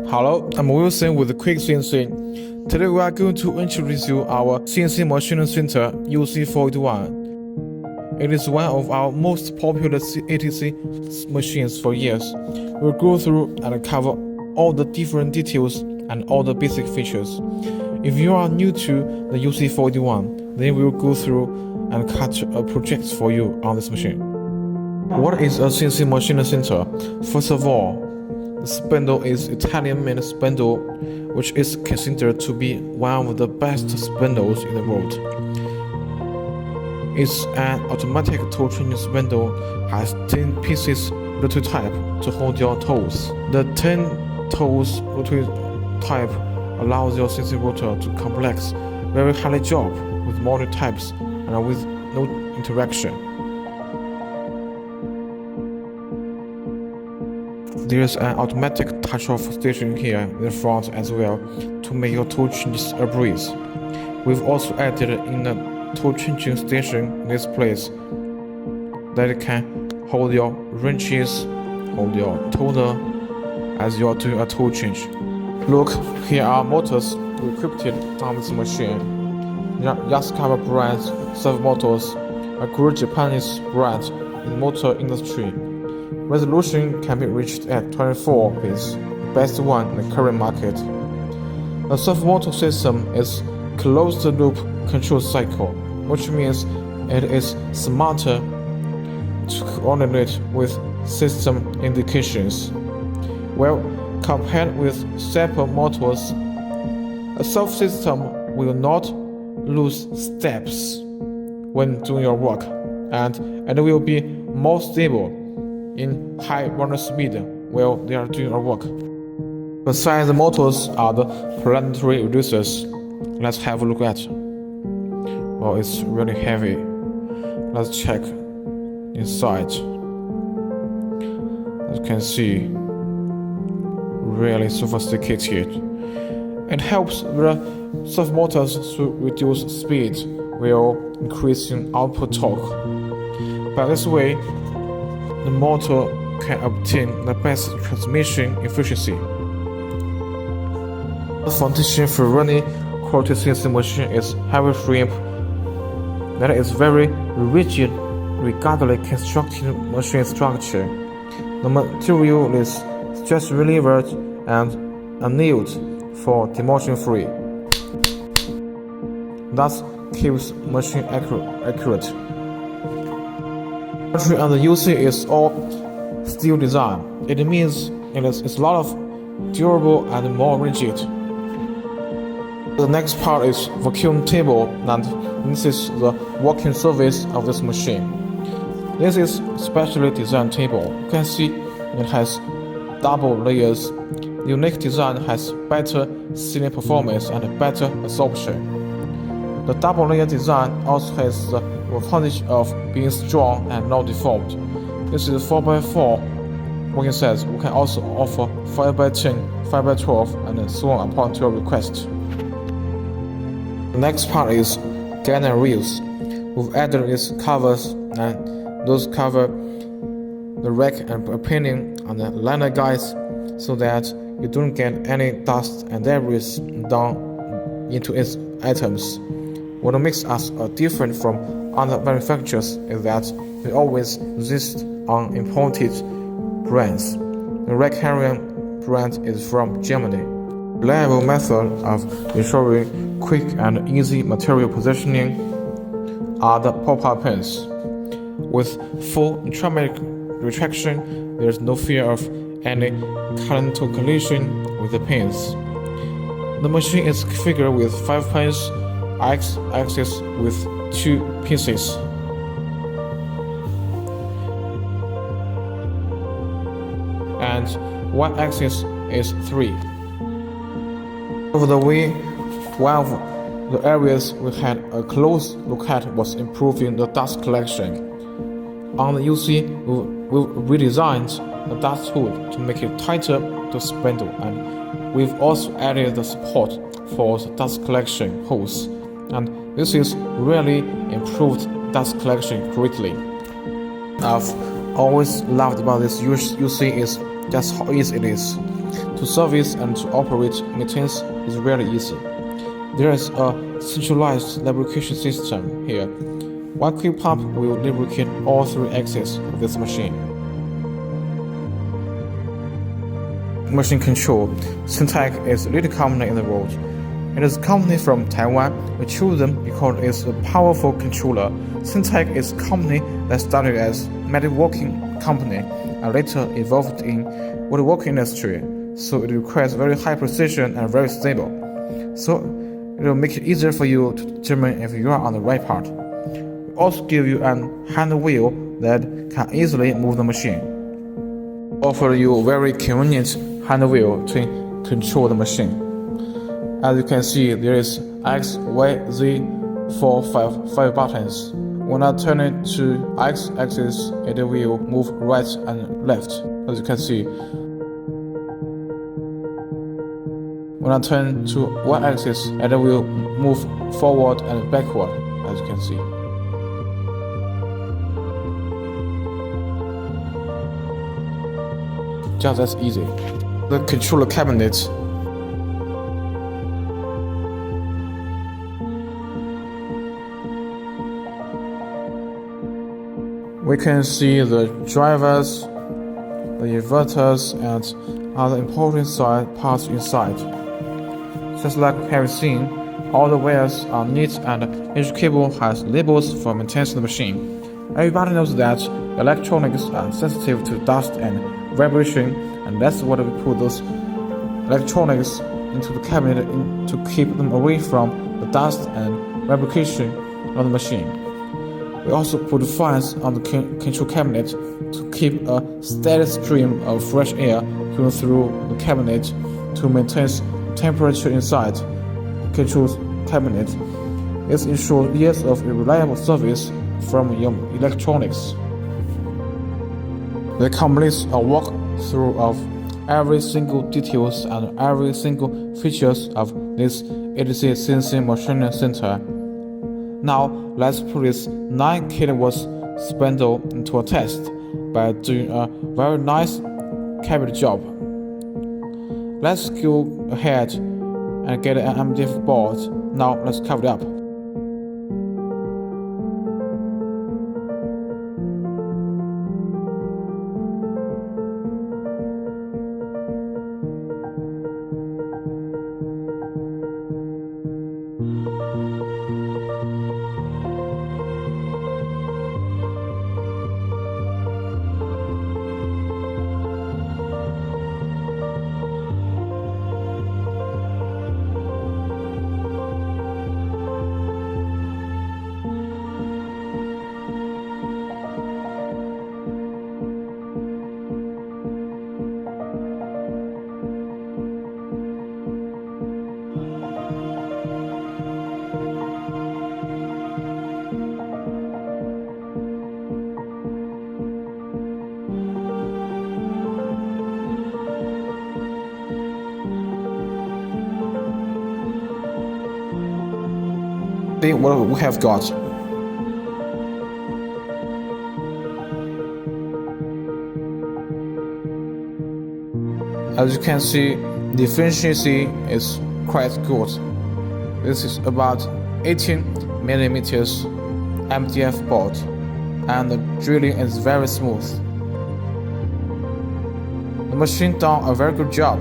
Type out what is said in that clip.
Hello, I'm Wilson with Quick CNC. Today we are going to introduce you our CNC machining center UC481. It is one of our most popular ATC machines for years. We'll go through and cover all the different details and all the basic features. If you are new to the UC481, then we'll go through and cut a project for you on this machine. What is a CNC machining center? First of all, the spindle is Italian-made spindle, which is considered to be one of the best spindles in the world. It's an automatic toe changing spindle, has 10 pieces rotary type to hold your toes. The 10 toes rotary type allows your CNC rotor to complex very highly job with multiple types and with no interaction. There's an automatic touch-off station here in the front as well to make your toe changes a breeze. We've also added in a toe changing station in this place that it can hold your wrenches, hold your toner as you're doing a toe change. Look, here are motors equipped on this machine. Yaskawa brand servo motors, a great Japanese brand in the motor industry. Resolution can be reached at 24 bits, the best one in the current market. The servo motor system is closed-loop control cycle, which means it is smarter to coordinate with system indications. Well, compared with separate motors, a servo system will not lose steps when doing your work, and it will be more stable in high running speed while they are doing our work. Besides the motors are the planetary reducers. Let's have a look at. Well, it's really heavy. Let's check inside. As you can see, really sophisticated. It helps the servo motors to reduce speed while increasing output torque. By this way, the motor can obtain the best transmission efficiency. The foundation for running quality CNC machine is heavy frame that is very rigid regardless constructed machine structure. The material is stress reliever and annealed for demotion free. Thus keeps machine accurate. On the UC is all steel design. It means it's a lot of durable and more rigid. The next part is vacuum table, and this is the working surface of this machine. This is specially designed table. You can see it has double layers. The unique design has better sealing performance and better absorption. The double layer design also has the advantage of being strong and not deformed. This is 4x4 working size. We can also offer 5x10, 5x12, and so on upon your request. The next part is guide and wheels. We've added these covers, and those cover the rack and painting on the liner guides so that you don't get any dust and debris down into its items. What makes us different from other manufacturers is that we always insist on imported brands. The rack carrier brand is from Germany. Reliable method of ensuring quick and easy material positioning are the pop-up pins. With full traumatic retraction, there is no fear of any current collision with the pins. The machine is configured with 5 pins, X-axis with 2 pieces. And Y-axis is 3. Over the way, one of the areas we had a close look at was improving the dust collection. On the UC, we redesigned the dust hood to make it tighter to spindle, and we've also added the support for the dust collection hose. And this is really improved dust collection greatly. I've always loved about this UC is just how easy it is. To service and to operate maintenance is really easy. There is a centralized lubrication system here. One quick pump will lubricate all three axes of this machine. Machine control. Syntec is a leading company in the world. It is a company from Taiwan. We choose them because it's a powerful controller. Syntec is a company that started as metalworking company and later evolved in woodworking industry. So it requires very high precision and very stable. So it will make it easier for you to determine if you are on the right part. We also give you a hand wheel that can easily move the machine. Offer you a very convenient hand wheel to control the machine. As you can see, there is X, Y, Z, 5 buttons. When I turn it to X axis, it will move right and left, as you can see. When I turn to Y axis, it will move forward and backward, as you can see. Just as easy. The controller cabinet. We can see the drivers, the inverters, and other important parts inside. Just like we have seen, all the wires are neat and each cable has labels for maintaining the machine. Everybody knows that electronics are sensitive to dust and vibration, and that's why we put those electronics into the cabinet to keep them away from the dust and vibration on the machine. We also put fans on the control cabinet to keep a steady stream of fresh air going through the cabinet to maintain temperature inside the control cabinet. It ensures years of reliable service from your electronics. The completes a walkthrough of every single details and every single features of this ADC sensing machine center. Now let's put this 9 kW spindle into a test by doing a very nice cabinet job. Let's go ahead and get an MDF board. Now let's cover it up. See what we have got. As you can see, the efficiency is quite good. This is about 18 millimeters MDF board, and the drilling is very smooth. The machine done a very good job.